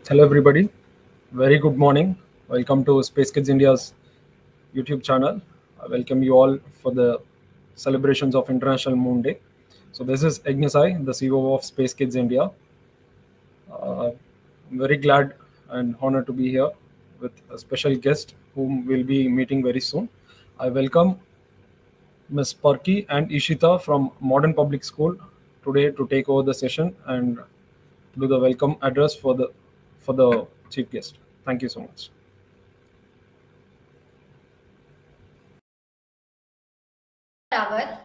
Hello, everybody. Very good morning. Welcome to Space Kids India's YouTube channel. I welcome you all for the celebrations of International Moon Day. So, this is Agnesai, the CEO of Space Kids India. I'm very glad and honored to be here with a special guest whom we'll be meeting very soon. I welcome Ms. Parki and Ishita from Modern Public School today to take over the session and do the welcome address for the chief guest. Thank you so much.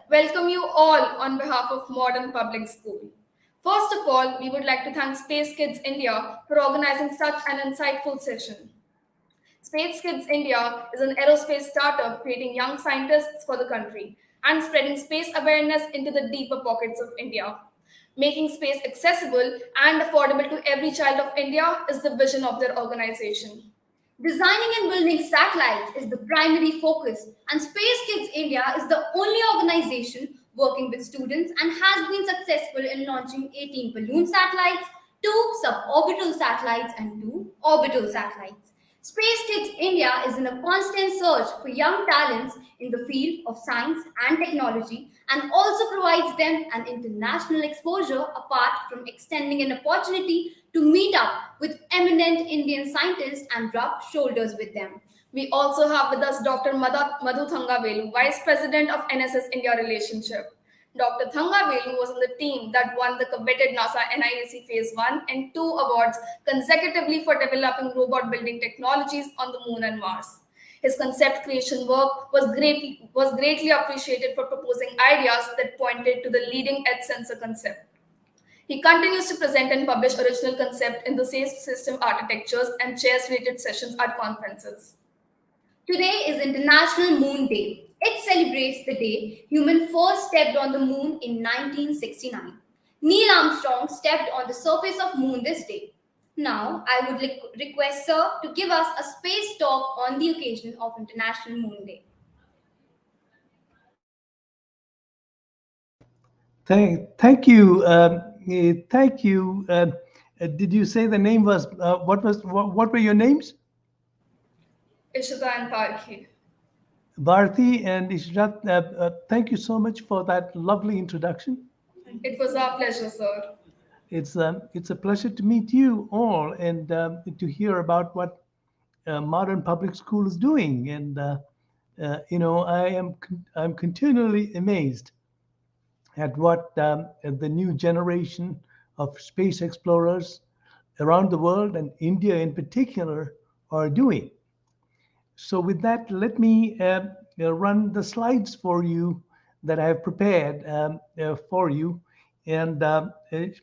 Welcome you all on behalf of Modern Public School. First of all, we would like to thank Space Kids India for organizing such an insightful session. Space Kids India is an aerospace startup creating young scientists for the country and spreading space awareness into the deeper pockets of India. Making space accessible and affordable to every child of India is the vision of their organization. Designing and building satellites is the primary focus, and Space Kids India is the only organization working with students and has been successful in launching 18 balloon satellites, 2 suborbital satellites, and 2 orbital satellites. Space Kids India is in a constant search for young talents in the field of science and technology and also provides them an international exposure apart from extending an opportunity to meet up with eminent Indian scientists and rub shoulders with them. We also have with us Dr. Madhu Thangavelu, Vice President of NSS India Relationship. Dr. Thangavelu was on the team that won the coveted NASA NIAC Phase 1 and 2 awards consecutively for developing robot building technologies on the Moon and Mars. His concept creation work was greatly appreciated for proposing ideas that pointed to the leading edge sensor concept. He continues to present and publish original concept in the space system architectures and chairs related sessions at conferences. Today is International Moon Day. It celebrates the day humans first stepped on the moon in 1969. Neil Armstrong stepped on the surface of moon this day. Now, I would request Sir to give us a space talk on the occasion of International Moon Day. Thank you. Thank you. Did you say the name was what were your names? Ishita and Parki. Bharti and Ishrat. Thank you so much for that lovely introduction. It was our pleasure, sir. It's a pleasure to meet you all and to hear about what modern public school is doing. And I'm continually amazed at what the new generation of space explorers around the world and India in particular are doing. So, with that, let me run the slides for you that I have prepared for you. And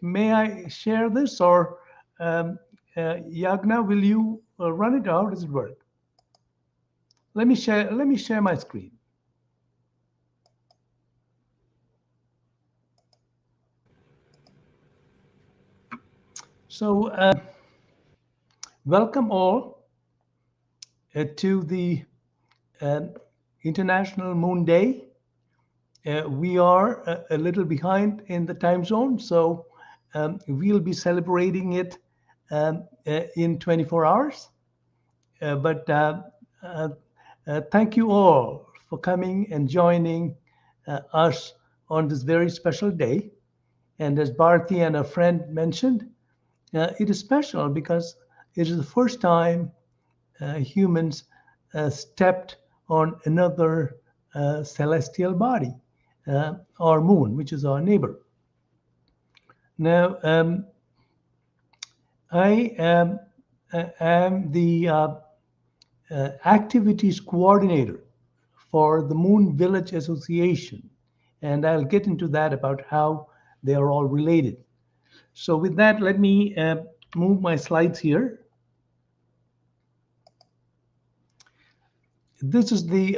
may I share this, or Yagna, will you run it, or how does it work? Let me share. Let me share my screen. So, welcome all to the uh, International Moon Day. We are a little behind in the time zone, so we'll be celebrating it in 24 hours. But thank you all for coming and joining us on this very special day. And as Bharti and a friend mentioned, it is special because it is the first time humans stepped on another celestial body, our moon, which is our neighbor. Now, I am the activities coordinator for the Moon Village Association, and I'll get into that about how they are all related. So, with that, let me move my slides here. This is the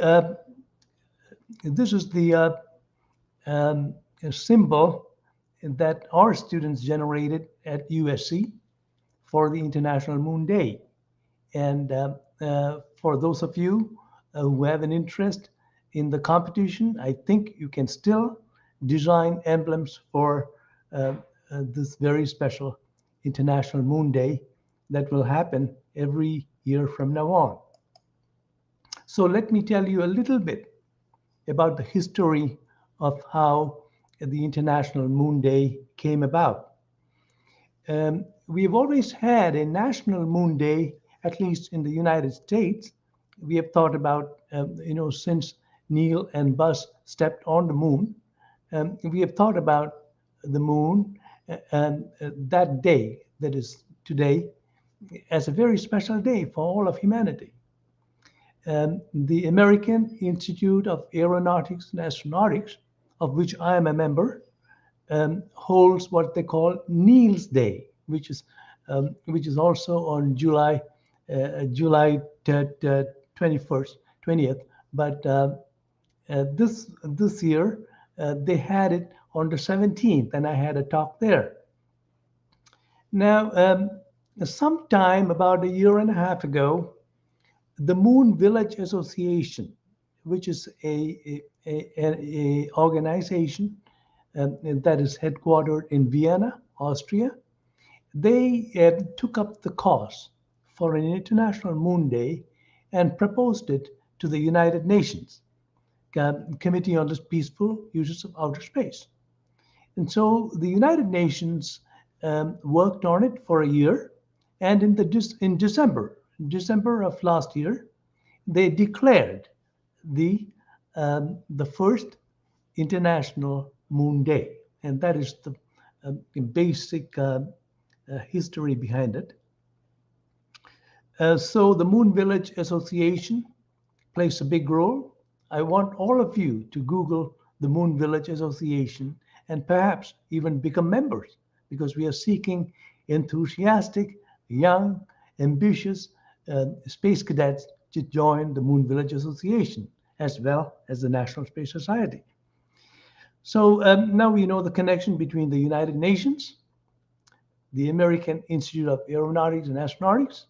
um, symbol that our students generated at USC for the International Moon Day. And for those of you who have an interest in the competition, I think you can still design emblems for this very special International Moon Day that will happen every year from now on. So let me tell you a little bit about the history of how the International Moon Day came about. We've always had a National Moon Day, at least in the United States. We have thought about, since Neil and Buzz stepped on the moon, we have thought about the moon and that day, that is today, as a very special day for all of humanity. The American Institute of Aeronautics and Astronautics, of which I am a member, holds what they call Neil's Day, which is also on July 21st, 20th. But this year they had it on the 17th, and I had a talk there. Now, sometime about a year and a half ago, the Moon Village Association, which is a organization that is headquartered in Vienna, Austria, they took up the cause for an International Moon Day and proposed it to the United Nations Committee on the Peaceful Uses of Outer Space. And so the United Nations worked on it for a year, and in December of last year, they declared the first International Moon Day, and that is the basic history behind it. So the Moon Village Association plays a big role. I want all of you to Google the Moon Village Association and perhaps even become members, because we are seeking enthusiastic, young, ambitious space cadets to join the Moon Village Association, as well as the National Space Society. So now we know the connection between the United Nations, the American Institute of Aeronautics and Astronautics,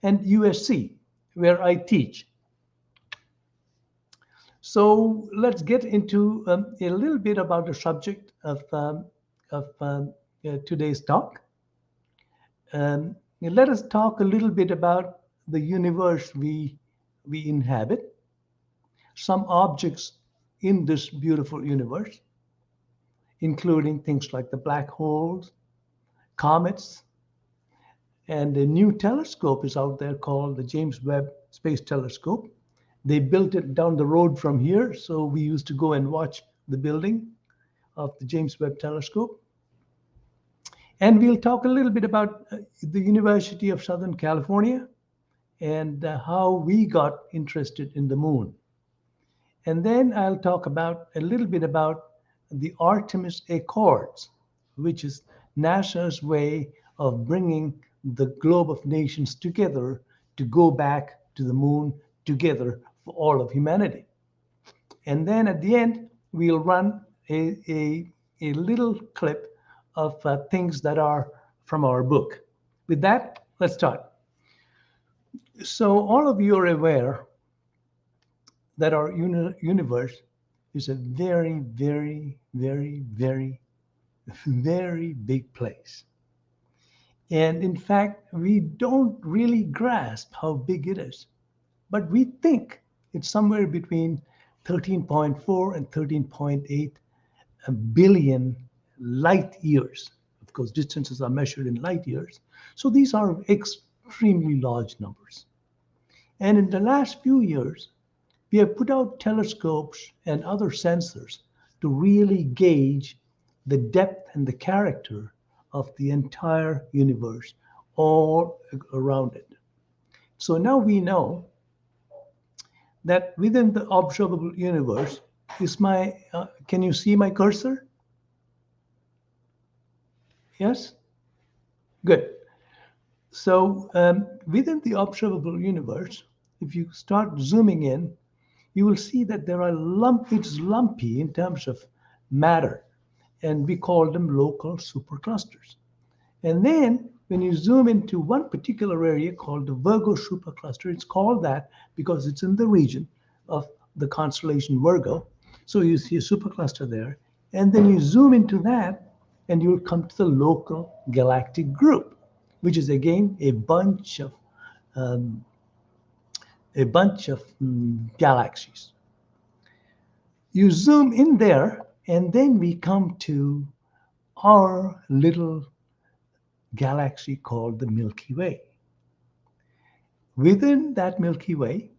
and USC, where I teach. So let's get into a little bit about the subject of today's talk. Let us talk a little bit about the universe we inhabit, some objects in this beautiful universe, including things like the black holes, comets, and a new telescope is out there called the James Webb Space Telescope. They built it down the road from here, so we used to go and watch the building of the James Webb Telescope. And we'll talk a little bit about the University of Southern California and how we got interested in the moon. And then I'll talk about a little bit about the Artemis Accords, which is NASA's way of bringing the globe of nations together to go back to the moon together for all of humanity. And then at the end, we'll run a little clip of things that are from our book. With that, let's start. So all of you are aware that our universe is a very, very, very, very, very big place. And in fact, we don't really grasp how big it is, but we think it's somewhere between 13.4 and 13.8 billion light years. Of course, distances are measured in light years. So these are extremely large numbers. And in the last few years, we have put out telescopes and other sensors to really gauge the depth and the character of the entire universe all around it. So now we know that within the observable universe is can you see my cursor? Yes? Good. So within the observable universe, if you start zooming in, you will see that there are it's lumpy in terms of matter, and we call them local superclusters. And then when you zoom into one particular area called the Virgo supercluster, it's called that because it's in the region of the constellation Virgo. So you see a supercluster there, and then you zoom into that, and you'll come to the local galactic group, which is again um, a bunch of galaxies. You zoom in there, and then we come to our little galaxy called the Milky Way. Within that Milky Way,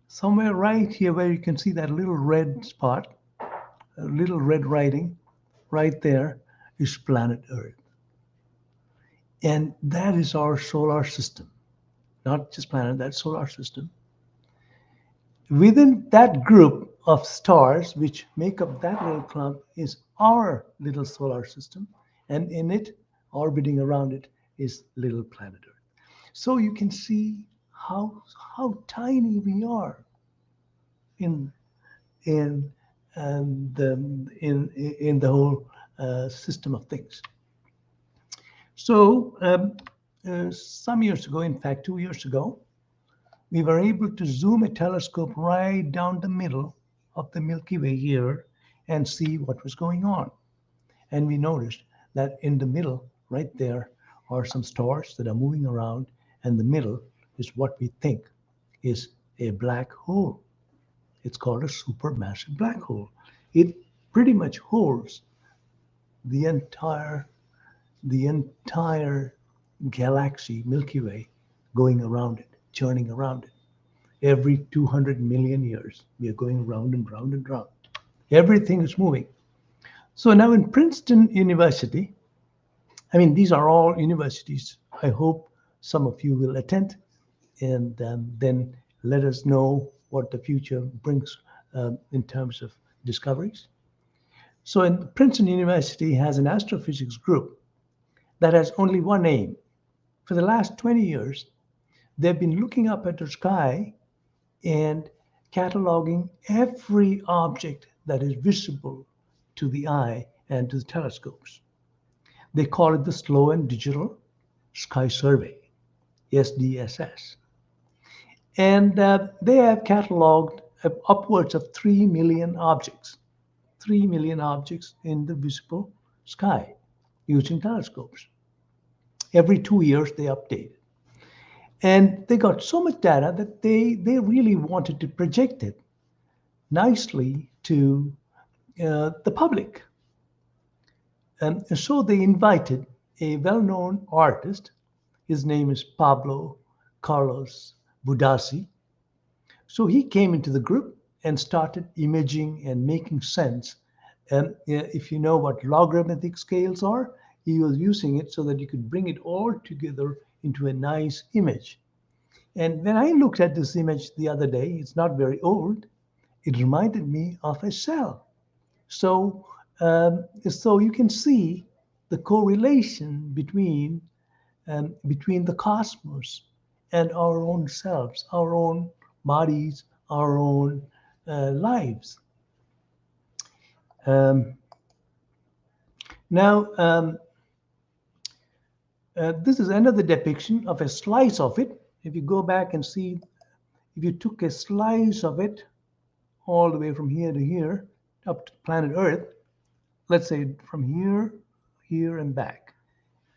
somewhere right here where you can see that little red spot, a little red writing, right there is planet Earth. And that is our solar system. Not just planet, that solar system. Within that group of stars, which make up that little clump, is our little solar system. And in it, orbiting around it, is little planet Earth. So you can see how tiny we are in the whole system of things. So some years ago, in fact 2 years ago, we were able to zoom a telescope right down the middle of the Milky Way here and see what was going on. And we noticed that in the middle, right there, are some stars that are moving around, and the middle is what we think is a black hole. It's called a supermassive black hole. It pretty much holds the entire galaxy, Milky Way, going around it, churning around it. Every 200 million years, we are going round and round and round. Everything is moving. So now in Princeton University, I mean, these are all universities. I hope some of you will attend, and then let us know what the future brings in terms of discoveries. So in Princeton University has an astrophysics group that has only one aim. For the last 20 years, they've been looking up at the sky and cataloging every object that is visible to the eye and to the telescopes. They call it the Slow and Digital Sky Survey, SDSS. And they have cataloged upwards of 3 million objects, 3 million objects in the visible sky using telescopes. Every 2 years, they update it. And they got so much data that they really wanted to project it nicely to the public. And so they invited a well-known artist. His name is Pablo Carlos Budassi. So he came into the group and started imaging and making sense. And if you know what logarithmic scales are, he was using it so that you could bring it all together into a nice image. And when I looked at this image the other day, it's not very old, it reminded me of a cell. So you can see the correlation between the cosmos and our own selves, our own bodies, our own lives. This is another depiction of a slice of it. If you go back and see, if you took a slice of it all the way from here to here, up to planet Earth, let's say from here, here, and back,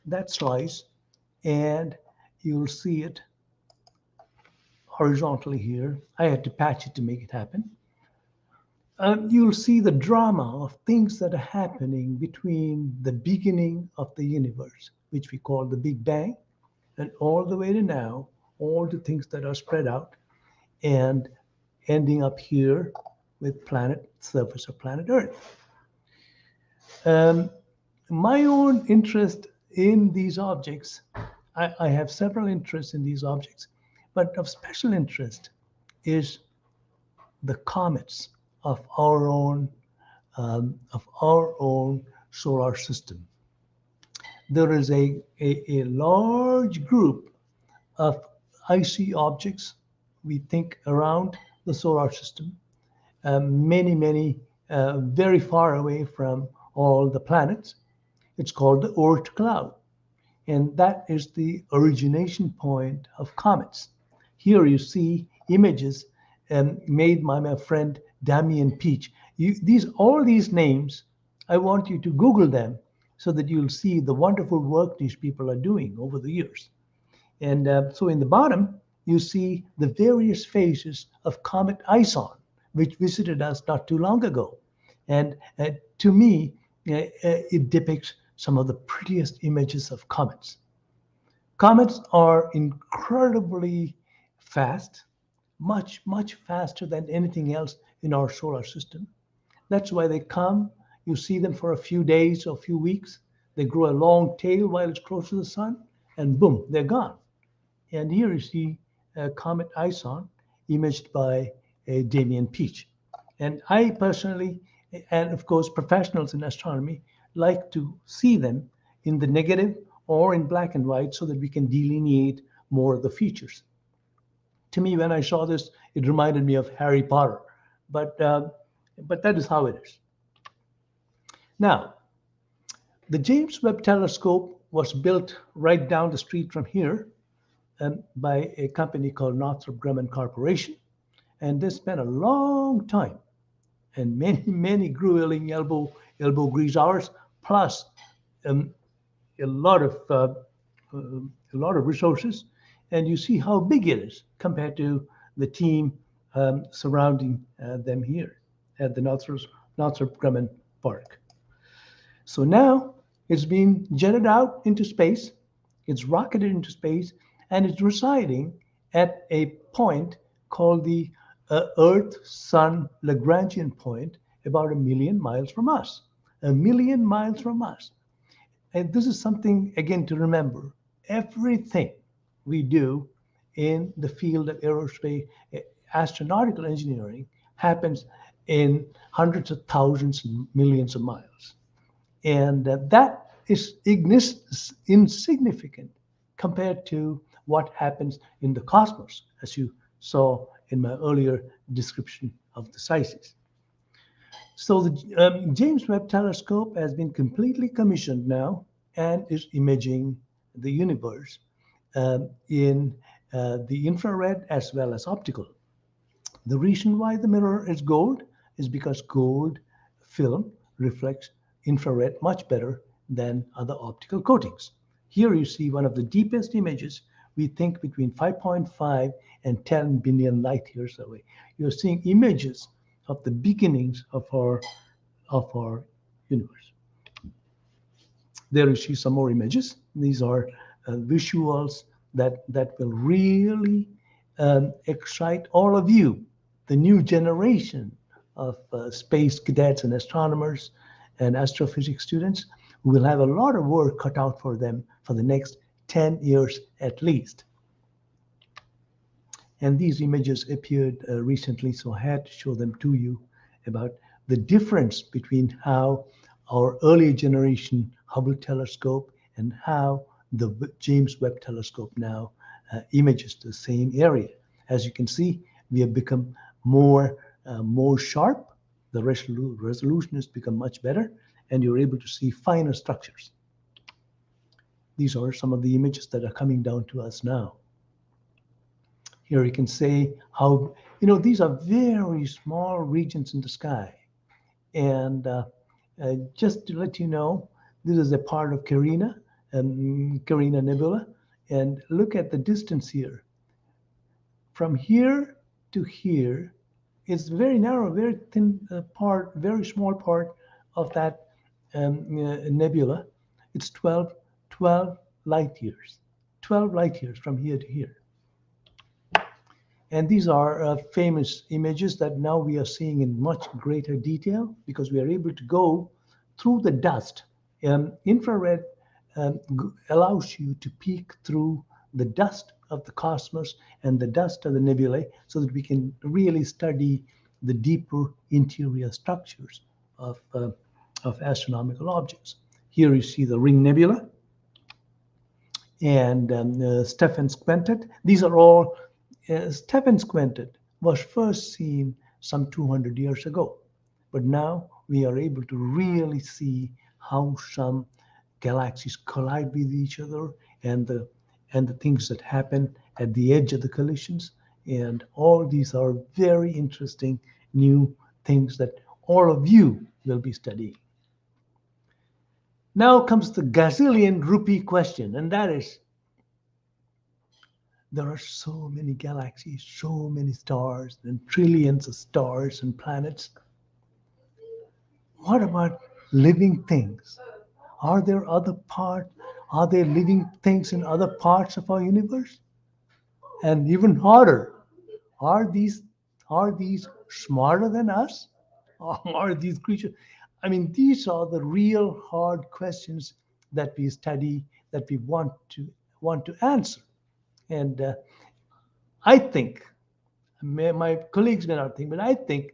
that slice, and you'll see it horizontally here. I had to patch it to make it happen. You'll see the drama of things that are happening between the beginning of the universe, which we call the Big Bang, and all the way to now, all the things that are spread out and ending up here with surface of planet Earth. My own interest in these objects, I have several interests in these objects, but of special interest is the comets of our own solar system. There is a large group of icy objects, we think, around the solar system, many very far away from all the planets. It's called the Oort cloud, and that is the origination point of comets. Here you see images made by my friend Damien Peach. All these names, I want you to Google them so that you'll see the wonderful work these people are doing over the years. And so in the bottom, you see the various phases of Comet Ison, which visited us not too long ago. And to me, it depicts some of the prettiest images of comets. Comets are incredibly fast, much, much faster than anything else in our solar system. That's why they come. You see them for a few days or a few weeks. They grow a long tail while it's close to the sun, and boom, they're gone. And here you see Comet Ison, imaged by Damien Peach. And I personally, and of course professionals in astronomy, like to see them in the negative or in black and white so that we can delineate more of the features. To me, when I saw this, it reminded me of Harry Potter, but that is how it is. Now, the James Webb Telescope was built right down the street from here by a company called Northrop Grumman Corporation, and they spent a long time and many, many grueling elbow grease hours, plus um, a lot of resources. And you see how big it is compared to the team surrounding them here at the Northrop Grumman Park. So now it's been jetted out into space, it's rocketed into space, and it's residing at a point called the Earth-Sun Lagrangian point, about 1,000,000 miles from us. 1,000,000 miles from us. And this is something, again, to remember. Everything we do in the field of aerospace, astronautical engineering, happens in hundreds of thousands and millions of miles. And that is insignificant compared to what happens in the cosmos, as you saw in my earlier description of the sizes. So the James Webb Telescope has been completely commissioned now and is imaging the universe in the infrared as well as optical. The reason why the mirror is gold is because gold film reflects infrared much better than other optical coatings. Here you see one of the deepest images, we think between 5.5 and 10 billion light years away. You're seeing images of the beginnings of our universe. There you see some more images. These are visuals that will really excite all of you, the new generation of space cadets and astronomers and astrophysics students who will have a lot of work cut out for them for the next 10 years at least. And these images appeared recently, so I had to show them to you about the difference between how our early generation Hubble telescope and how the James Webb telescope now images the same area. As you can see, we have become more sharp. The resolution has become much better, and you're able to see finer structures. These are some of the images that are coming down to us now. Here you can say how, these are very small regions in the sky. And just to let you know, this is a part of Carina Nebula. And look at the distance here. From here to here, it's very narrow, very thin part, very small part of that nebula. It's 12 light years. 12 light years from here to here. And these are famous images that now we are seeing in much greater detail because we are able to go through the dust. Infrared allows you to peek through the dust of the cosmos and the dust of the nebulae so that we can really study the deeper interior structures of astronomical objects. Here you see the Ring Nebula and Stephan's Quintet. These are all Stephan's Quintet was first seen some 200 years ago, but now we are able to really see how some galaxies collide with each other and the things that happen at the edge of the collisions. And all these are very interesting new things that all of you will be studying. Now comes the gazillion rupee question, and that is, there are so many galaxies, so many stars, and trillions of stars and planets. What about living things? Are there other part? Are there living things in other parts of our universe? And even harder, are these are these smarter than us? Or are these creatures? I mean, these are the real hard questions that we study, that we want to answer. And I think my colleagues may not think, but I think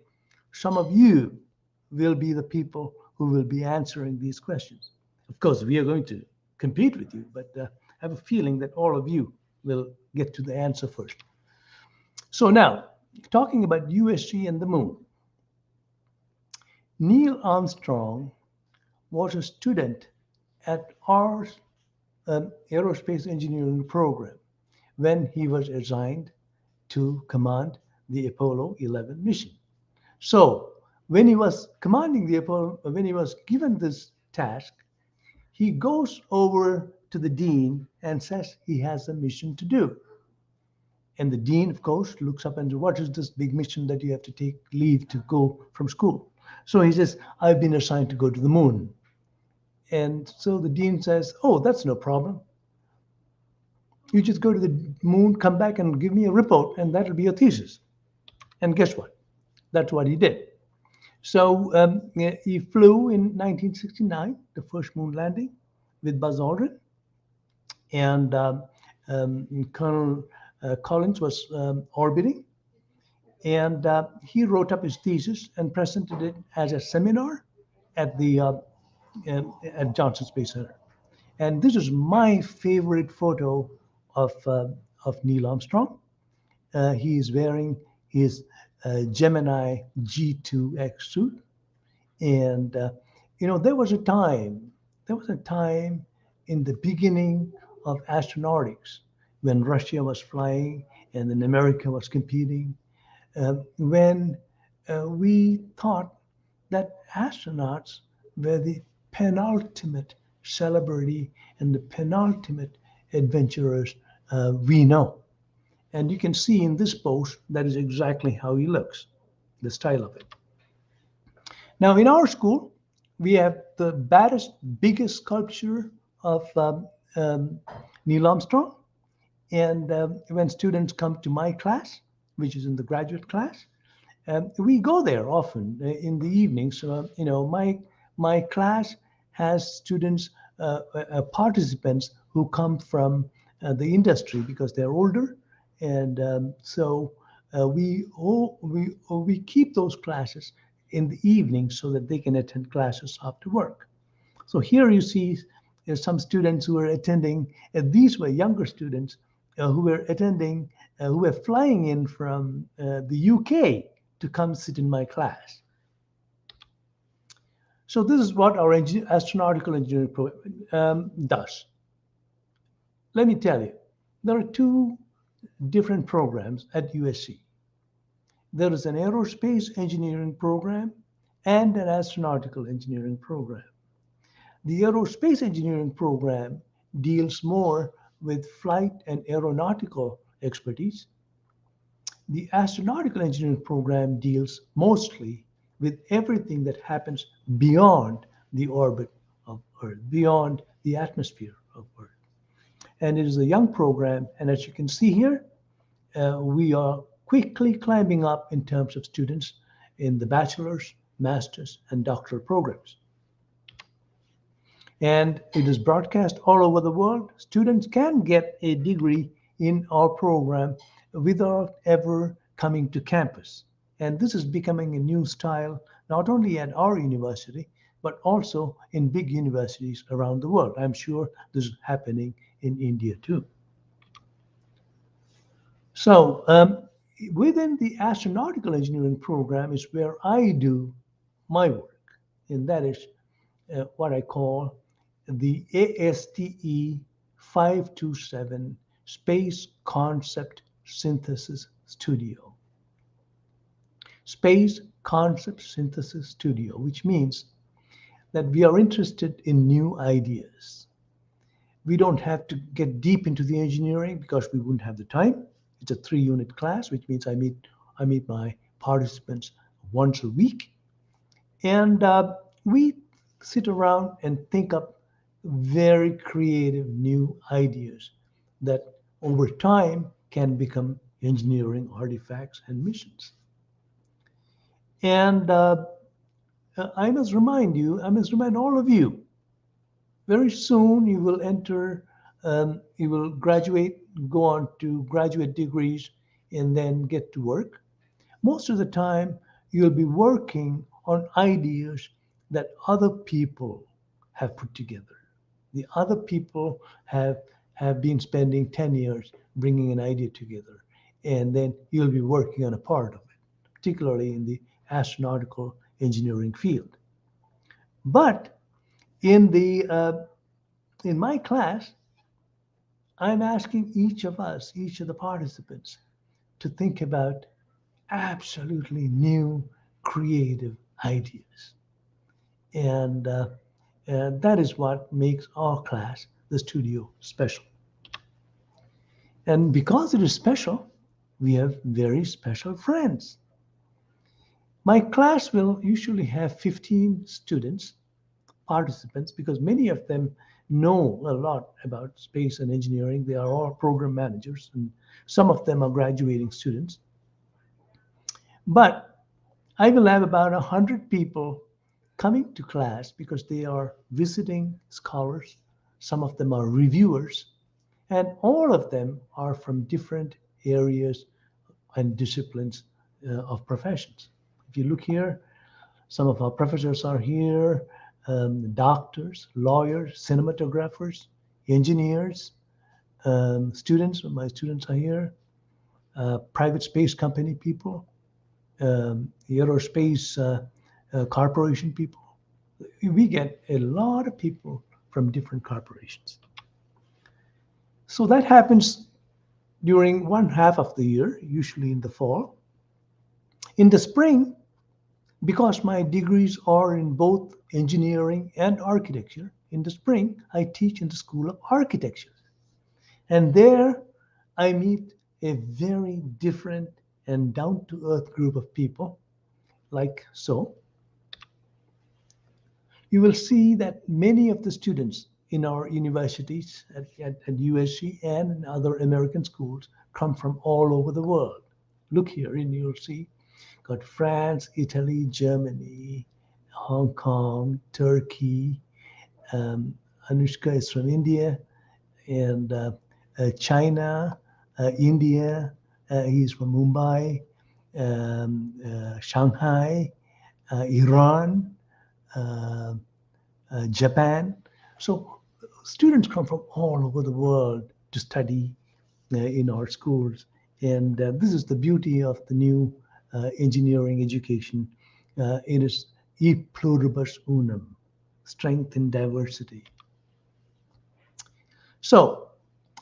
some of you will be the people who will be answering these questions. Of course, we are going to compete with you, but I have a feeling that all of you will get to the answer first. So now, talking about USG and the moon, Neil Armstrong was a student at our aerospace engineering program when he was assigned to command the Apollo 11 mission. So, when he was commanding the Apollo, when he was given this task, he goes over to the dean and says he has a mission to do. And the dean, of course, looks up and says, "What is this big mission that you have to take leave to go from school?" So he says, "I've been assigned to go to the moon." And so the dean says, "Oh, that's no problem. You just go to the moon, come back and give me a report, and that'll be your thesis." And guess what? That's what he did. So he flew in 1969, the first moon landing with Buzz Aldrin, and Colonel Collins was orbiting, and he wrote up his thesis and presented it as a seminar at the at Johnson Space Center. And this is my favorite photo of Neil Armstrong. He is wearing his Gemini G2X suit, and there was a time in the beginning of astronautics when Russia was flying and then America was competing, when we thought that astronauts were the penultimate celebrity and the penultimate adventurers we know. And you can see in this pose that is exactly how he looks, the style of it. Now, in our school, we have the biggest sculpture of Neil Armstrong. And when students come to my class, which is in the graduate class, we go there often in the evenings. My class has students, participants who come from the industry because they're older, and so we keep those classes in the evening so that they can attend classes after work. So here you see some students who are attending. These were younger students who were attending, who were flying in from the UK to come sit in my class. So this is what our astronautical engineering program does. Let me tell you, there are two different programs at USC. There is an aerospace engineering program and an astronautical engineering program. The aerospace engineering program deals more with flight and aeronautical expertise. The astronautical engineering program deals mostly with everything that happens beyond the orbit of Earth, beyond the atmosphere of Earth. And it is a young program, and as you can see here, we are quickly climbing up in terms of students in the bachelor's, master's, and doctoral programs. And it is broadcast all over the world. Students can get a degree in our program without ever coming to campus. And this is becoming a new style, not only at our university, but also in big universities around the world. I'm sure this is happening in India too. So within the astronautical engineering program is where I do my work, and that is what I call the ASTE 527 Space Concept Synthesis Studio. Space Concept Synthesis Studio, which means that we are interested in new ideas. We don't have to get deep into the engineering because we wouldn't have the time. It's a 3-unit class, which means I meet my participants once a week, and we sit around and think up very creative new ideas that over time can become engineering artifacts and missions. And I must remind all of you, very soon you will you will graduate, go on to graduate degrees, and then get to work. Most of the time, you'll be working on ideas that other people have put together. The other people have been spending 10 years bringing an idea together, and then you'll be working on a part of it, particularly in the astronautical engineering field. But in my class, I'm asking each of us, each of the participants, to think about absolutely new, creative ideas. And that is what makes our class, the studio, special. And because it is special, we have very special friends. My class will usually have 15 students, participants, because many of them know a lot about space and engineering. They are all program managers, and some of them are graduating students. But I will have about 100 people coming to class because they are visiting scholars. Some of them are reviewers, and all of them are from different areas and disciplines of professions. If you look here, some of our professors are here, doctors, lawyers, cinematographers, engineers, students. My students are here, private space company people, aerospace corporation people. We get a lot of people from different corporations. So that happens during one half of the year, usually in the fall. In the spring, because my degrees are in both engineering and architecture, in the spring, I teach in the School of Architecture. And there I meet a very different and down-to-earth group of people, like so. You will see that many of the students in our universities at USC and in other American schools come from all over the world. Look here and you'll see got France, Italy, Germany, Hong Kong, Turkey. Anushka is from India, and China, India. He's from Mumbai, Shanghai, Iran, Japan. So students come from all over the world to study in our schools. And this is the beauty of the new engineering education. It is e pluribus unum, strength in diversity. So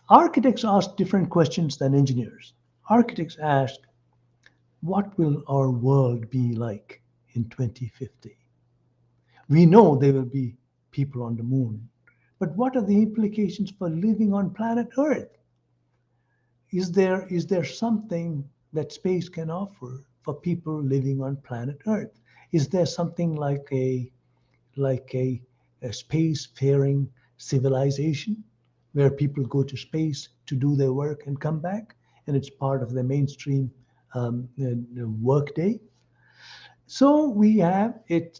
architects ask different questions than engineers. Architects ask, what will our world be like in 2050? We know there will be people on the moon, but what are the implications for living on planet Earth? Is there something that space can offer for people living on planet Earth? Is there something like a space-faring civilization where people go to space to do their work and come back, and it's part of their mainstream work day? So we have a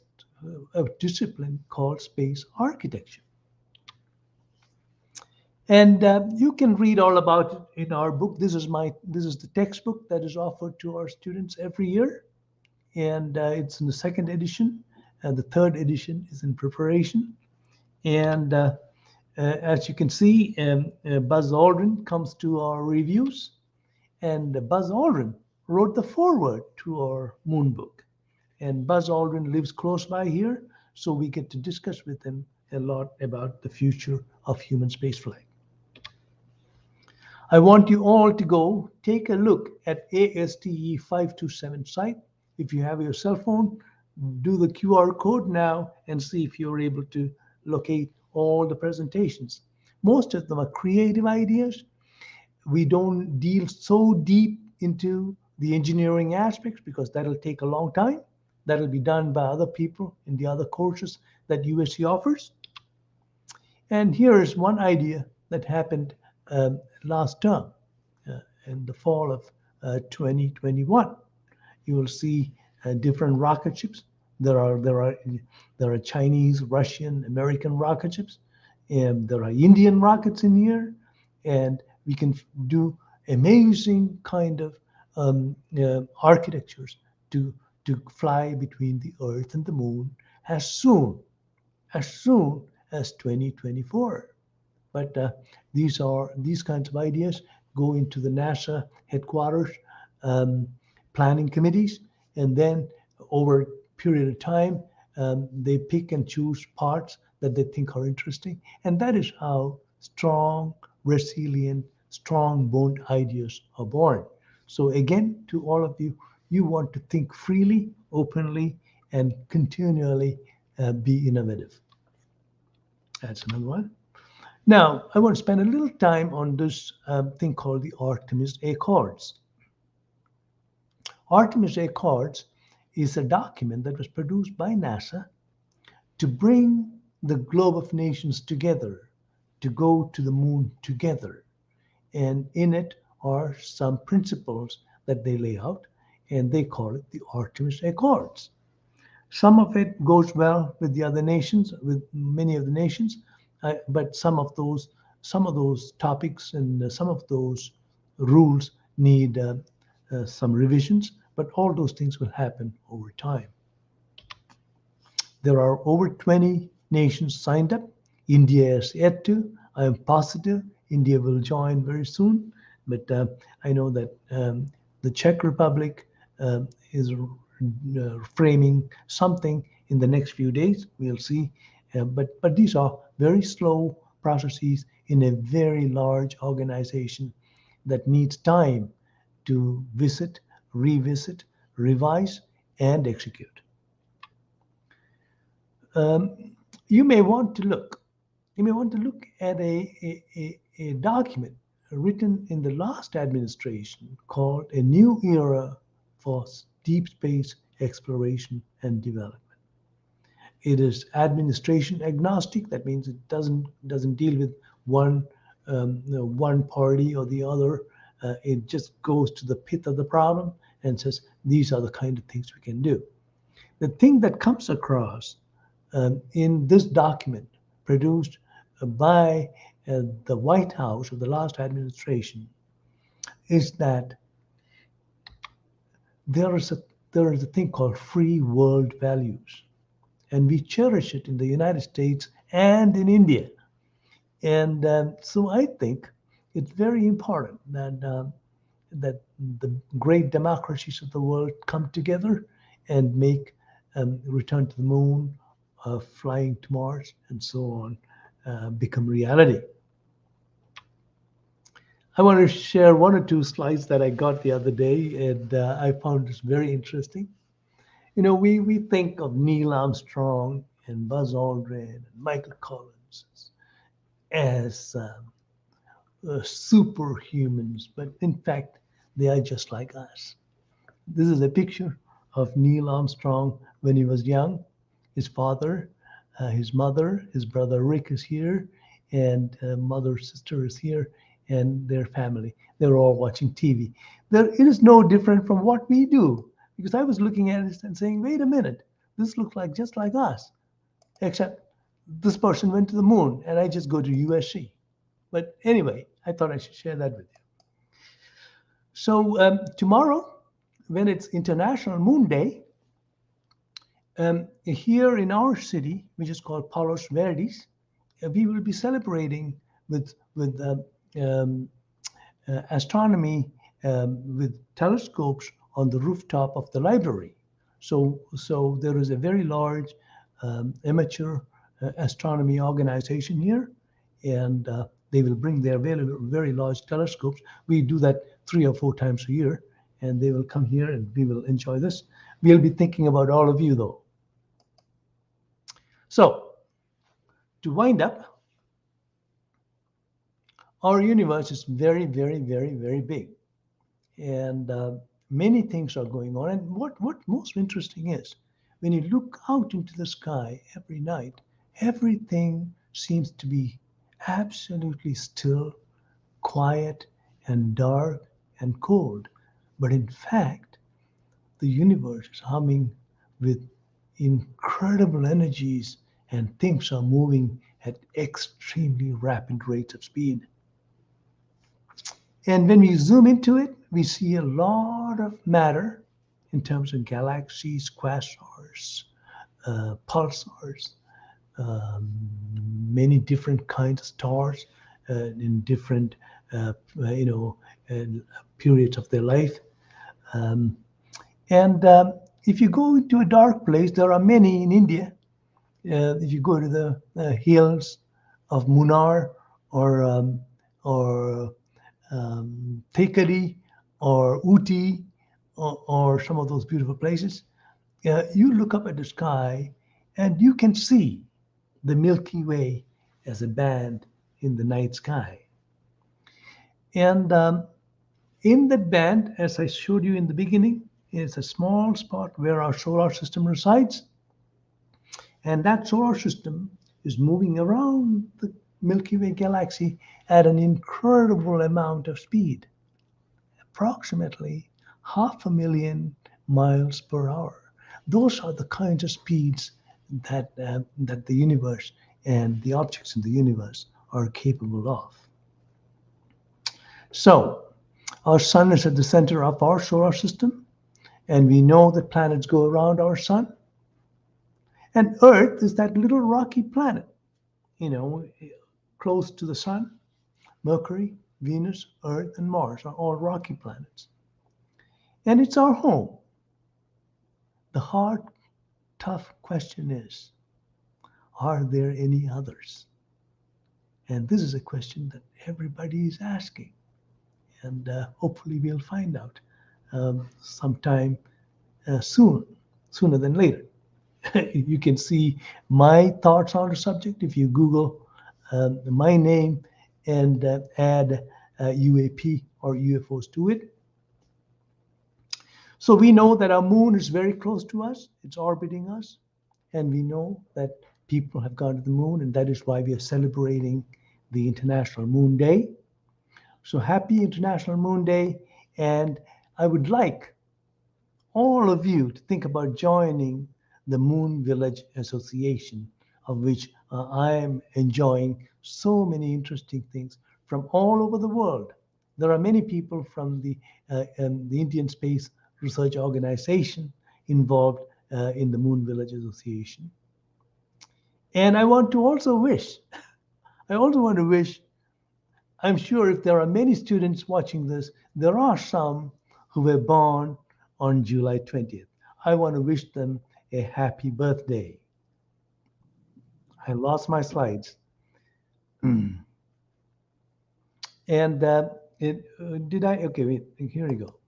discipline called space architecture. And you can read all about it in our book. This is the textbook that is offered to our students every year, and it's in the second edition. The third edition is in preparation. And as you can see, Buzz Aldrin comes to our reviews, and Buzz Aldrin wrote the foreword to our moon book. And Buzz Aldrin lives close by here, so we get to discuss with him a lot about the future of human spaceflight. I want you all to go take a look at ASTE 527 site. If you have your cell phone, do the QR code now and see if you're able to locate all the presentations. Most of them are creative ideas. We don't deal so deep into the engineering aspects because that'll take a long time. That'll be done by other people in the other courses that USC offers. And here is one idea that happened last term in the fall of 2021. You will see different rocket ships. There are Chinese, Russian, American rocket ships, and there are Indian rockets in here, and we can do amazing kind of architectures to fly between the Earth and the Moon as soon as 2024. But these kinds of ideas go into the NASA headquarters planning committees, and then over a period of time, they pick and choose parts that they think are interesting, and that is how strong, resilient, strong-boned ideas are born. So again, to all of you, you want to think freely, openly, and continually be innovative. That's another one. Now, I want to spend a little time on this thing called the Artemis Accords. Artemis Accords is a document that was produced by NASA to bring the globe of nations together, to go to the moon together. And in it are some principles that they lay out, and they call it the Artemis Accords. Some of it goes well with the other nations, with many of the nations, but some of those topics and some of those rules need some revisions, but all those things will happen over time. There are over 20 nations signed up. India is yet to. I am positive India will join very soon, but I know that the Czech Republic is framing something in the next few days. We'll see. But these are very slow processes in a very large organization that needs time to visit, revisit, revise, and execute. You may want to look at a document written in the last administration called A New Era for Deep Space Exploration and Development. It is administration agnostic. That means it doesn't deal with one party or the other. It just goes to the pith of the problem and says these are the kind of things we can do. The thing that comes across in this document produced by the White House of the last administration is that there is a thing called free world values, and we cherish it in the United States and in India. And so I think it's very important that the great democracies of the world come together and make return to the moon, flying to Mars, and so on, become reality. I want to share one or two slides that I got the other day, and I found this very interesting. You know, we think of Neil Armstrong and Buzz Aldrin and Michael Collins as superhumans, but in fact, they are just like us. This is a picture of Neil Armstrong when he was young. His father, his mother, his brother Rick is here, and mother, sister is here, and their family. They're all watching TV. It is no different from what we do, because I was looking at it and saying, wait a minute, this looks like just like us, except this person went to the moon, and I just go to USC. But anyway, I thought I should share that with you. So tomorrow, when it's International Moon Day, here in our city, which is called Palos Verdes, we will be celebrating with astronomy with telescopes on the rooftop of the library. So there is a very large amateur astronomy organization here, and they will bring their very, very large telescopes. We do that 3 or 4 times a year, and they will come here and we will enjoy this. We'll be thinking about all of you, though. So, to wind up, our universe is very, very, very, very big. And many things are going on. And what most interesting is, when you look out into the sky every night, everything seems to be absolutely still, quiet, and dark and cold. But in fact, the universe is humming with incredible energies, and things are moving at extremely rapid rates of speed. And when we zoom into it, we see a lot of matter in terms of galaxies, quasars, pulsars, um, many different kinds of stars in different, uh, periods of their life. Um, and if you go into a dark place, there are many in India. If you go to the hills of Munnar or Thekari or Uti or some of those beautiful places, you look up at the sky and you can see the Milky Way as a band in the night sky. And in that band, as I showed you in the beginning, is a small spot where our solar system resides. And that solar system is moving around the Milky Way galaxy at an incredible amount of speed, approximately 500,000 miles per hour. Those are the kinds of speeds that the universe and the objects in the universe are capable of. So, our sun is at the center of our solar system, and we know that planets go around our sun. And Earth is that little rocky planet, you know, close to the sun. Mercury, Venus, Earth, and Mars are all rocky planets. And it's our home. The hard, tough question is, are there any others? And this is a question that everybody is asking. And hopefully we'll find out sometime sooner than later. You can see my thoughts on the subject if you Google my name and add UAP or UFOs to it. So we know that our moon is very close to us, it's orbiting us, and we know that people have gone to the moon, and that is why we are celebrating the International Moon Day. So happy International Moon Day, and I would like all of you to think about joining the Moon Village Association, of which I am enjoying so many interesting things from all over the world. There are many people from the Indian Space Research Organization involved in the Moon Village Association. And I want to also wish, I'm sure if there are many students watching this, there are some who were born on July 20th. I want to wish them a happy birthday. I lost my slides. And did I? Okay, wait, here we go.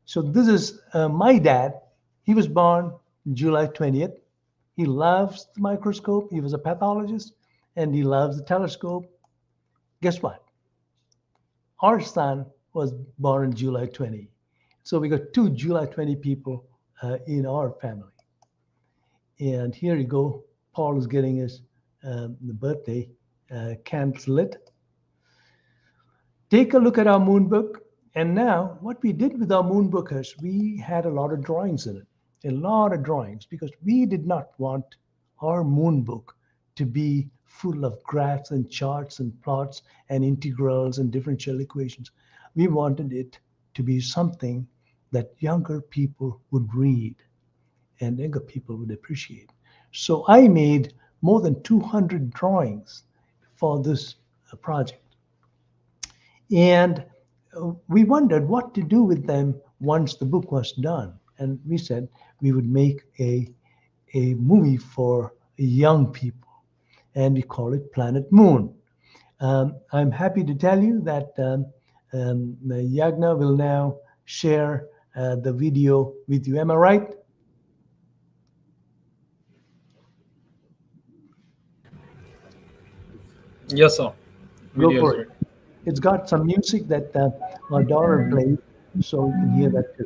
So this is my dad. He was born July 20th. He loves the microscope. He was a pathologist, and he loves the telescope. Guess what? Our son was born on July 20. So we got two July 20 people in our family. And here you go. Paul is getting his the birthday candles lit. Take a look at our moon book. And now what we did with our moon book is we had a lot of drawings in it, a lot of drawings, because we did not want our moon book to be full of graphs and charts and plots and integrals and differential equations. We wanted it to be something that younger people would read and younger people would appreciate. So I made more than 200 drawings for this project. And we wondered what to do with them once the book was done. And we said we would make a movie for young people, and we call it Planet Moon. I'm happy to tell you that Yagna will now share the video with you. Am I right? Yes, sir. Go Video is for it. ready. It's got some music that our daughter played, so you can hear that too.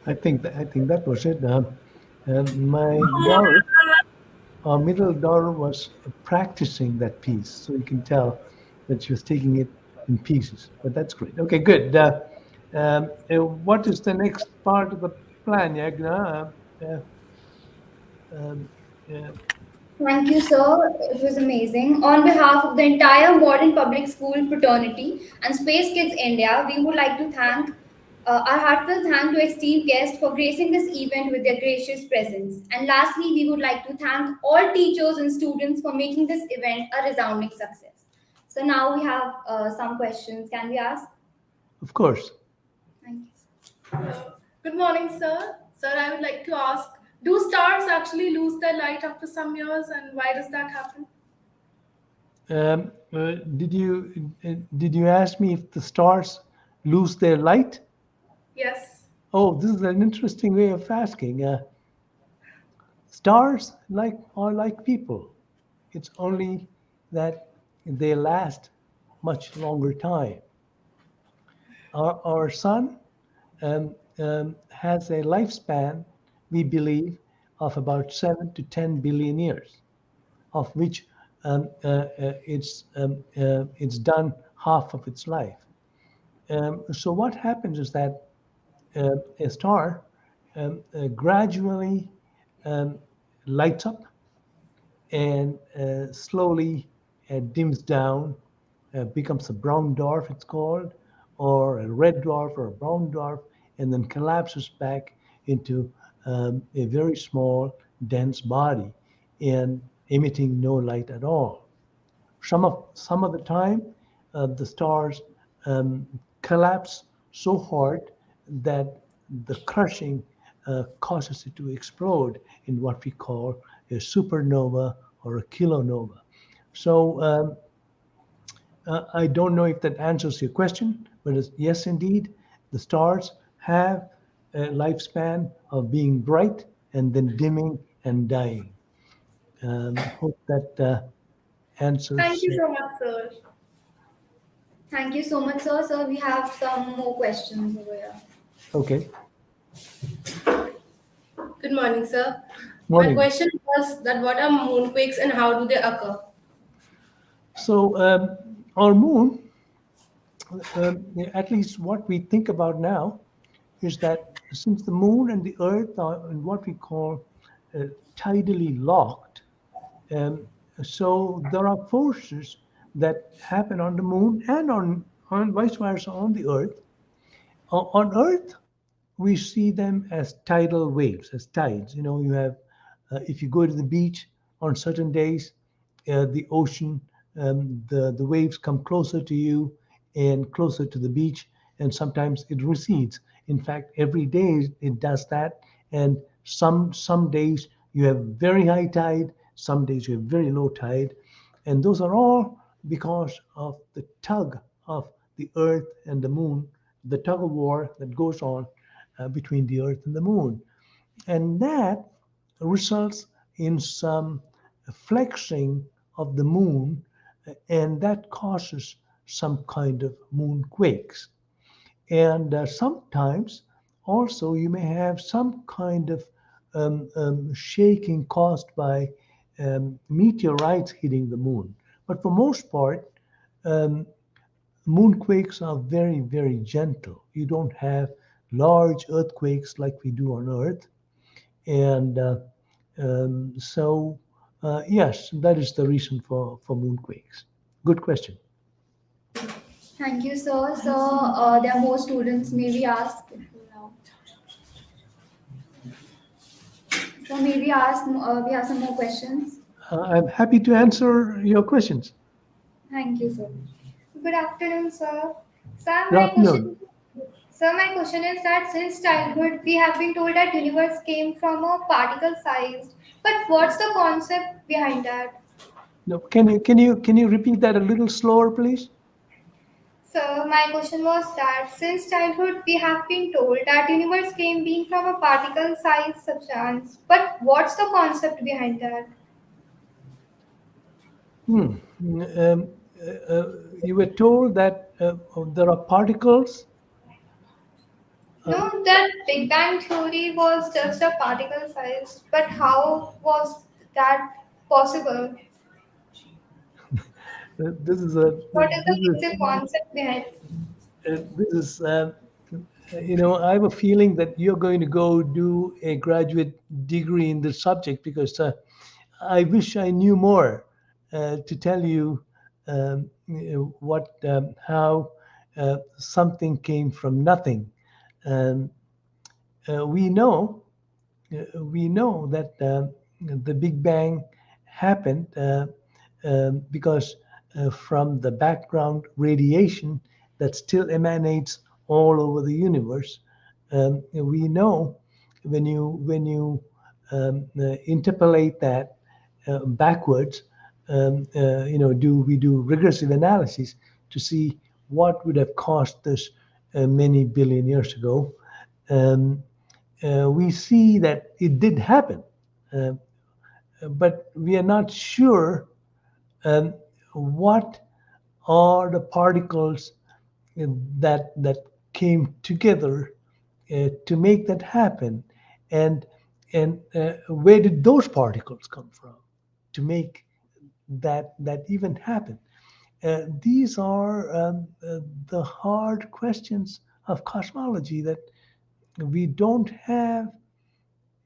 I think that was it. My daughter our middle daughter was practicing that piece, so you can tell that she was taking it in pieces. But that's great. Okay, good. What is the next part of the plan, Yagna? Um, uh, Thank you, sir. It was amazing. On behalf of the entire modern public school fraternity and Space Kids India, we would like to thank our heartfelt thank to esteemed guests for gracing this event with their gracious presence. And lastly, we would like to thank all teachers and students for making this event a resounding success. So now we have some questions. Can we ask? of course. Thank you. Good morning, sir. Sir, I would like to ask, do stars actually lose their light after some years, and why does that happen? Did you ask me if the stars lose their light? Yes. Oh, this is an interesting way of asking. Stars are like people. It's only that they last much longer time. Our sun has a lifespan, we believe, of about 7 to 10 billion years, of which it's done half of its life. So what happens is that a star gradually lights up and slowly dims down, becomes a brown dwarf, it's called, or a red dwarf or a brown dwarf, and then collapses back into a very small, dense body and emitting no light at all. Some of the time, the stars collapse so hard that the crushing causes it to explode in what we call a supernova or a kilonova. So I don't know if that answers your question, but yes, indeed, the stars have a lifespan of being bright and then dimming and dying. Hope that answers. Thank you so much, sir. Thank you so much, sir. Sir, we have some more questions over here. Okay. Good morning, sir. Morning. My question was that what are moonquakes and how do they occur? So our moon, at least what we think about now, is that since the moon and the earth are in what we call tidally locked, so there are forces that happen on the moon and on vice versa on the earth. On earth, we see them as tidal waves, as tides. You know, you have, if you go to the beach on certain days, the ocean, the waves come closer to you and closer to the beach, and sometimes it recedes. In fact, every day it does that, and some days you have very high tide, some days you have very low tide, and those are all because of the tug of the earth and the moon, the tug of war that goes on between the earth and the moon. And that results in some flexing of the moon, and that causes some kind of moon quakes. And sometimes also you may have some kind of shaking caused by meteorites hitting the moon. But for most part, moonquakes are very, very gentle. You don't have large earthquakes like we do on Earth. And so, yes, that is the reason for moonquakes. Good question. Thank you, sir. So there are more students. May we ask? So may we ask? We have some more questions. I'm happy to answer your questions. Thank you, sir. Good afternoon, sir. Sir, Good afternoon. my question is that since childhood we have been told that universe came from a particle sized, but what's the concept behind that? No, can you repeat that a little slower, please? So my question was that since childhood we have been told that universe came being from a particle sized substance, but what's the concept behind that? You were told that there are particles. No, that Big Bang theory was just a particle size, but how was that possible? This is a What is the this is basic concept behind? this is I have a feeling that you're going to go do a graduate degree in this subject because I wish I knew more to tell you how something came from nothing. Um, we know that the Big Bang happened because from the background radiation that still emanates all over the universe. We know when you interpolate that backwards, we do regressive analysis to see what would have caused this many billion years ago. Um, we see that it did happen, uh, but we are not sure um, what are the particles that came together to make that happen, and where did those particles come from to make that even happen? These are the hard questions of cosmology that we don't have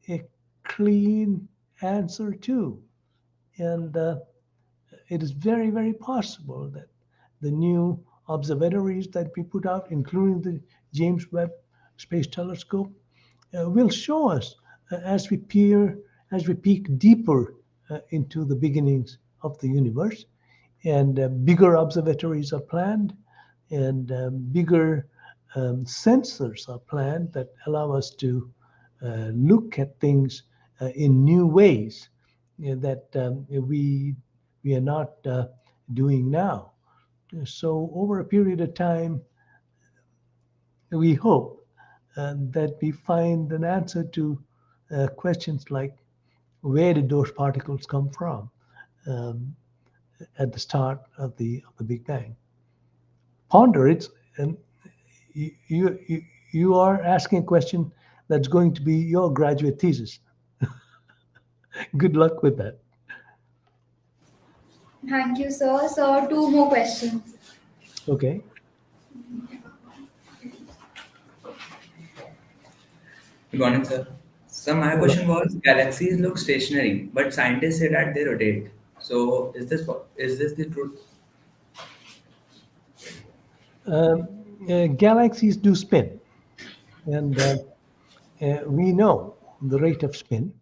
a clean answer to. And it is very, very possible that the new observatories that we put out, including the James Webb Space Telescope, will show us as we peek deeper into the beginnings of the universe. And bigger observatories are planned, and bigger sensors are planned that allow us to look at things in new ways that we are not doing now. So over a period of time, we hope that we find an answer to questions like where did those particles come from um, at the start of the Big Bang. Ponder it, and you are asking a question that's going to be your graduate thesis. Good luck with that. Thank you, sir. So, two more questions. Okay. Good morning, sir. So my question was: galaxies look stationary, but scientists say that they rotate. So is this the truth? Galaxies do spin, and we know the rate of spin.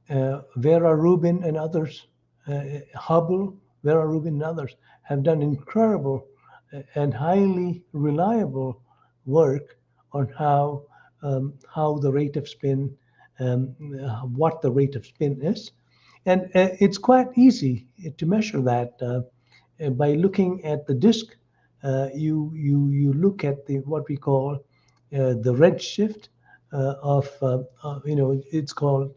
Vera Rubin and others, Hubble, Vera Rubin and others have done incredible and highly reliable work on how the rate of spin, what the rate of spin is, and it's quite easy to measure that by looking at the disk. You look at the what we call the redshift it's called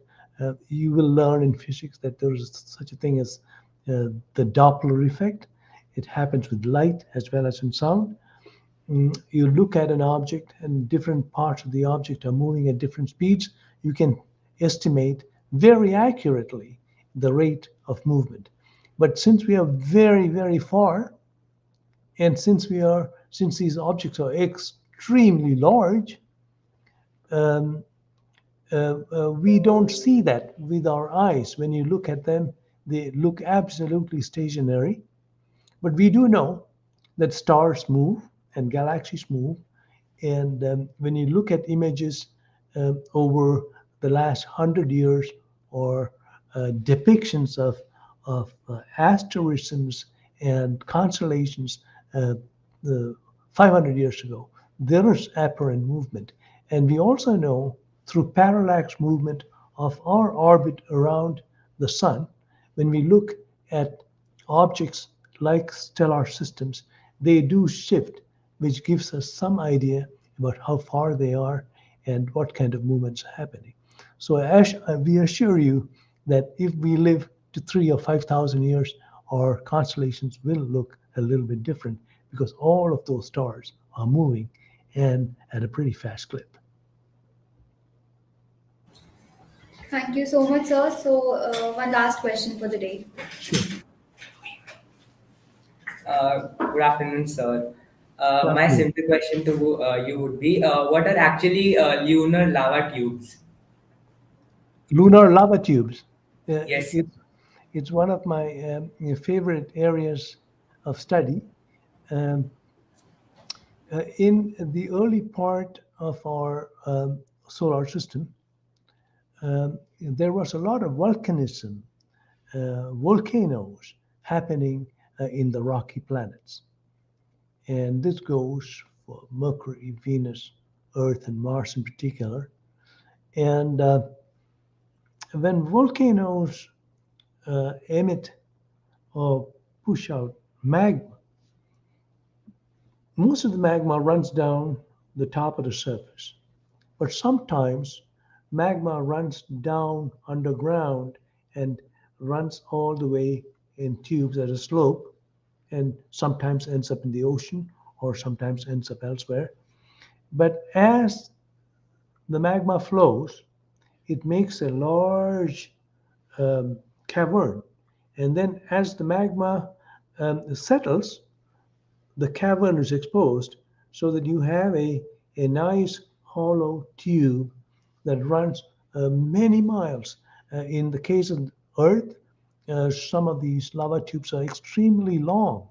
you will learn in physics that there is such a thing as the Doppler effect. It happens with light as well as in sound. You look at an object and different parts of the object are moving at different speeds. You can estimate very accurately the rate of movement. But since we are very, very far, and since these objects are extremely large, um, we don't see that with our eyes. When you look at them, they look absolutely stationary. But we do know that stars move and galaxies move. And when you look at images over the last 100 years or depictions of asterisms and constellations the 500 years ago, there is apparent movement. And we also know through parallax movement of our orbit around the sun, when we look at objects like stellar systems, they do shift, which gives us some idea about how far they are and what kind of movements are happening. So we assure you that if we live to 3 or 5,000 years, our constellations will look a little bit different because all of those stars are moving and at a pretty fast clip. Thank you so much, sir. So, one last question for the day. Sure. Good afternoon, sir. Good My afternoon. simple question to you would be, what are actually lunar lava tubes? Lunar lava tubes. Yes, sir. It's one of my favorite areas of study. Um, in the early part of our solar system, there was a lot of volcanism, volcanoes happening in the rocky planets. And this goes for Mercury, Venus, Earth, and Mars in particular. And when volcanoes emit or push out magma, most of the magma runs down the top of the surface. But sometimes magma runs down underground and runs all the way in tubes at a slope and sometimes ends up in the ocean or sometimes ends up elsewhere. But as the magma flows, it makes a large cavern. And then as the magma settles, the cavern is exposed so that you have a nice hollow tube that runs many miles. In the case of Earth, some of these lava tubes are extremely long.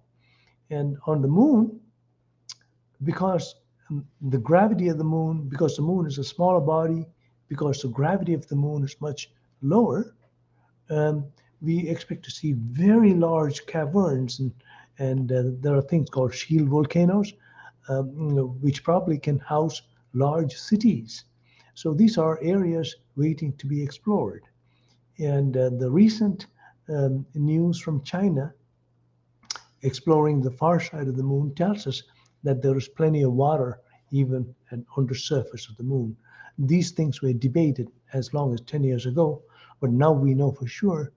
And on the moon, because the gravity of the moon, because the moon is a smaller body, because the gravity of the moon is much lower, um, we expect to see very large caverns, and there are things called shield volcanoes, which probably can house large cities. So these are areas waiting to be explored. And the recent news from China exploring the far side of the moon tells us that there is plenty of water even on the surface of the moon. These things were debated as long as 10 years ago, but now we know for sure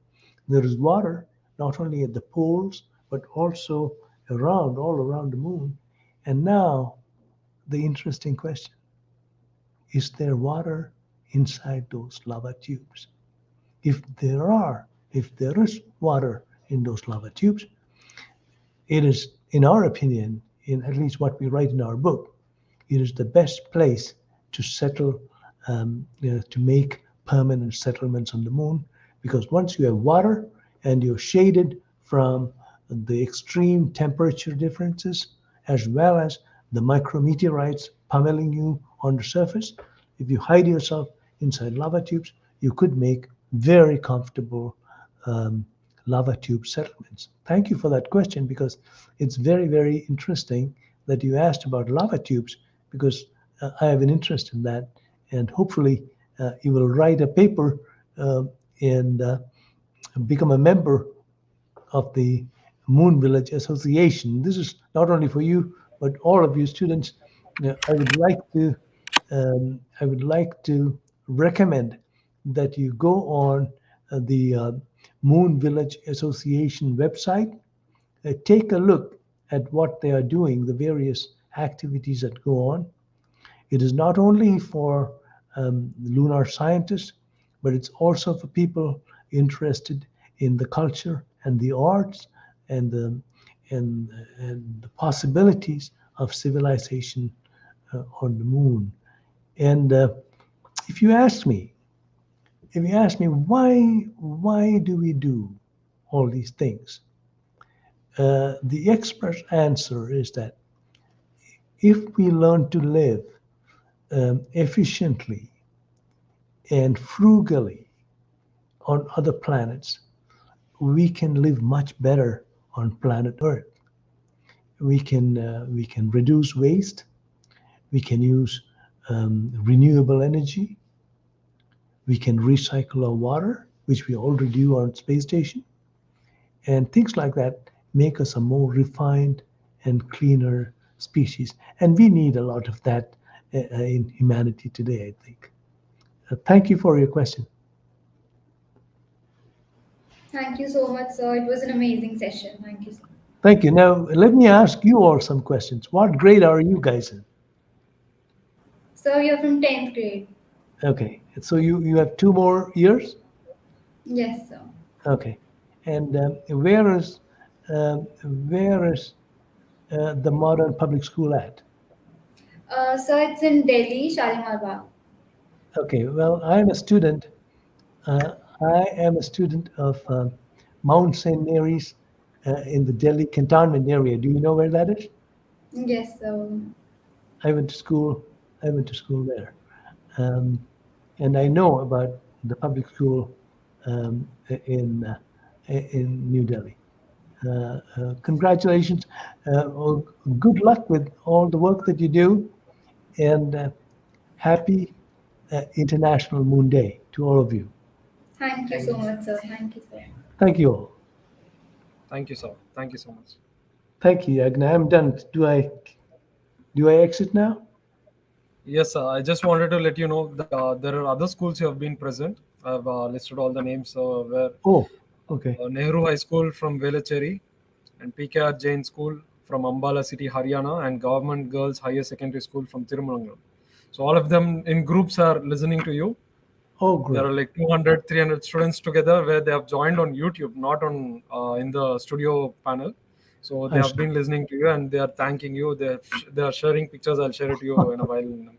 there is water not only at the poles but also all around the moon. And now the interesting question, is there water inside those lava tubes? If there is water in those lava tubes, it is, in our opinion, in at least what we write in our book, it is the best place to settle, to make permanent settlements on the moon, because once you have water and you're shaded from the extreme temperature differences, as well as the micrometeorites pummeling you on the surface, if you hide yourself inside lava tubes, you could make very comfortable lava tube settlements. Thank you for that question, because it's very, very interesting that you asked about lava tubes, because I have an interest in that, and hopefully you will write a paper and become a member of the Moon Village Association. This is not only for you, but all of you students. I would like to recommend that you go on the Moon Village Association website, take a look at what they are doing, the various activities that go on. It is not only for lunar scientists, but it's also for people interested in the culture and the arts and the possibilities of civilization on the moon. And if you ask me why do we do all these things, the expert answer is that if we learn to live efficiently and frugally on other planets, we can live much better on planet Earth. We can reduce waste. We can use renewable energy. We can recycle our water, which we already do on space station, and things like that make us a more refined and cleaner species. And we need a lot of that in humanity today, I think. Thank you for your question. Thank you so much, sir. It was an amazing session. Thank you, sir. Thank you. Now, let me ask you all some questions. What grade are you guys in? Sir, you're from 10th grade. Okay. So you have 2 more years? Yes, sir. Okay. And where is the modern public school at? So it's in Delhi, Shalimar Bagh. Okay. Well, I'm a student. I am a student of Mount St. Mary's in the Delhi cantonment area. Do you know where that is? Yes, sir. I went to school. I went to school there, and I know about the public school um, in New Delhi. Congratulations. Well, good luck with all the work that you do, and happy International Moon Day to all of you. Thank you so much, sir. Thank you, sir. Thank you all. Thank you, sir. Thank you so much. Thank you, Agna. I'm done. Do I exit now? Yes, sir. I just wanted to let you know that there are other schools who have been present. I've listed all the names where Oh, okay. Nehru High School from Velachery and PKR Jain School from Ambala City, Haryana, and Government Girls Higher Secondary School from Tirumangalam. So all of them in groups are listening to you. Oh, There great. are like 200, 300 students together where they have joined on YouTube, not on in the studio panel. So they I have see. been listening to you and they are thanking you. They are sharing pictures. I'll share it to you in a while.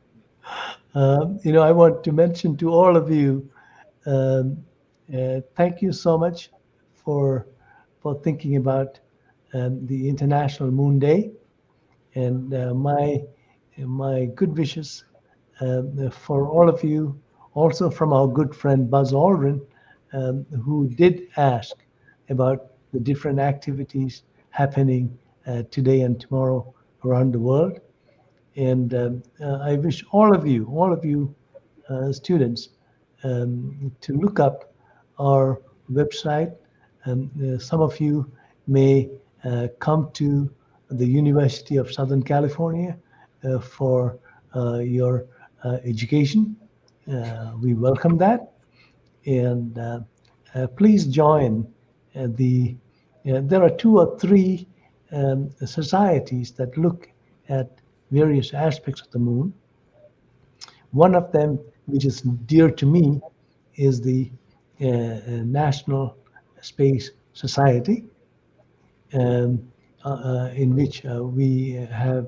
I want to mention to all of you, thank you so much for thinking about the International Moon Day, and my good wishes for all of you, also from our good friend Buzz Aldrin, who did ask about the different activities happening today and tomorrow around the world. And I wish all of you students, to look up our website. Some of you may come to the University of Southern California for your education. We welcome that. And please join there are 2 or 3 societies that look at various aspects of the moon. One of them, which is dear to me, is the National Space Society, in which we have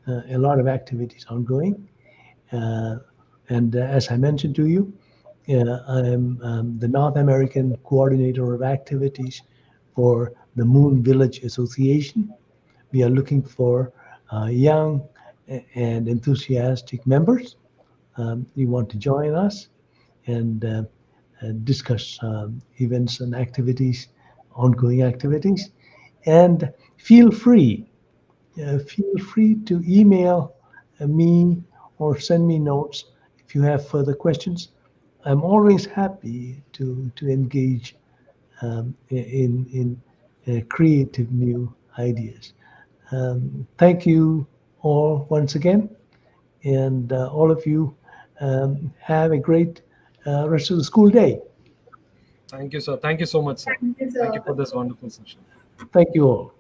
a lot of activities ongoing. And as I mentioned to you, I'm the North American coordinator of activities for the Moon Village Association. We are looking for young and enthusiastic members. You want to join us and discuss events and activities, ongoing activities. And feel free to email me or send me notes if you have further questions. I'm always happy to engage in creative new ideas. Thank you all once again, and all of you have a great rest of the school day. Thank you, sir. Thank you so much, sir. Thank you, Thank you sir. for this wonderful session. Thank you all.